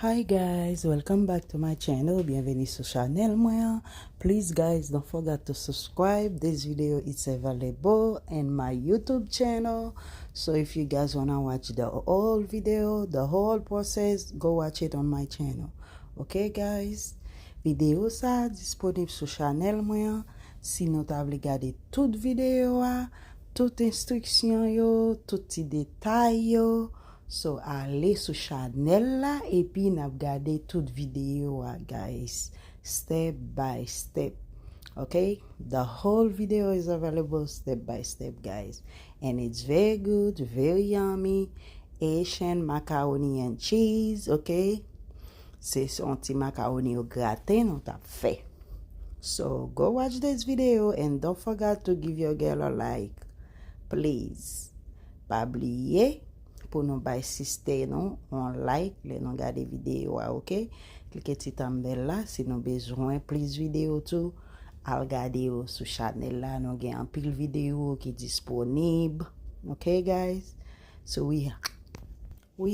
Hi guys, welcome back to my channel. Bienvenue sur Asyèt Mwen. Please guys, don't forget to subscribe. This video is available in my YouTube channel. So if you guys wanna watch the whole video, the whole process, go watch it on my channel. Okay guys? Vidéo ça disponible sur Asyèt Mwen. Si nou ta vle gade tout vidéo a, tout instruction yo, tout ti détail yo. So, allez sur channel là et puis n'a regardé toute vidéo guys, step by step. Okay, the whole video is available step by step, guys, and it's very good, very yummy. Haitian macaroni and cheese. Okay, c'est son petit macaroni au gratin on t'a fait. So go watch this video and don't forget to give your girl a like, please. Pas oublier pour nous bay sister non on like les nous garder vidéo ok, cliquez petit tambel là si nous besoin plus vidéo tout à regarder sur channel là nous gain un pile vidéo qui disponible. Okay guys, so we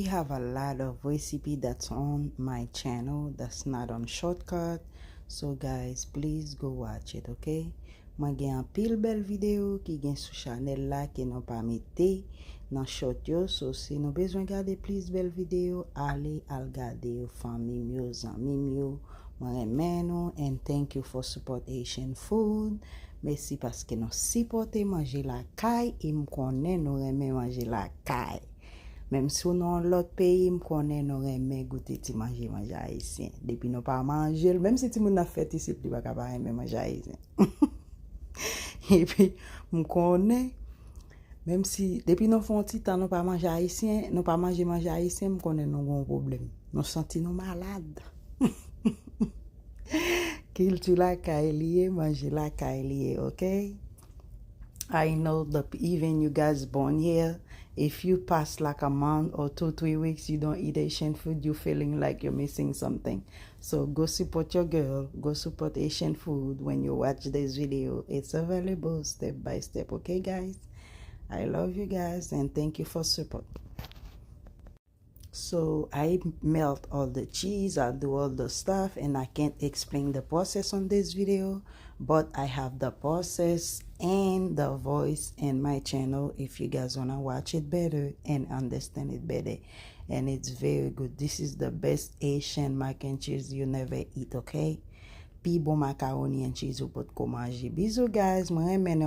have a lot of recipe that's on my channel that's not on shortcut, so guys please go watch it. Okay, moi gain un pile belle vidéo qui gain sur channel là qui nous pas mette dans short yo. So si nous besoin garder plus belle vidéo, allez à regarder yo famille yo amis yo moi remèno. And thank you for support Haitian food. Merci parce que nous supportez manger la caille et me connaît nous remè manger la caille. Même si nous l'autre pays me connaît nous remè goûter ti manger haïtien. Depuis nous pas manger, même si ti moun a fait ici plus pas capable aimer manger haïtien. Et puis me connaît même si depuis nous font petit temps nous pas manger haïtien, nous pas manger haïtien, me connaît nous gon problème. Nous senti nous malade. Qu'il tu la caille manger la caille, okay? I know that even you guys born here, if you pass like a month or 2-3 weeks you don't eat Haitian food, you feeling like you're missing something. So go support your girl, go support Haitian food when you watch this video. It's available step by step, okay guys? I love you guys and thank you for support. So I melt all the cheese, I do all the stuff, and I can't explain the process on this video, but I have the process and the voice in my channel if you guys wanna watch it better and understand it better. And it's very good. This is the best Haitian mac and cheese you never eat, okay? Pi bon macaroni and cheese ou pot ko manger. Bisous guys, moi remene.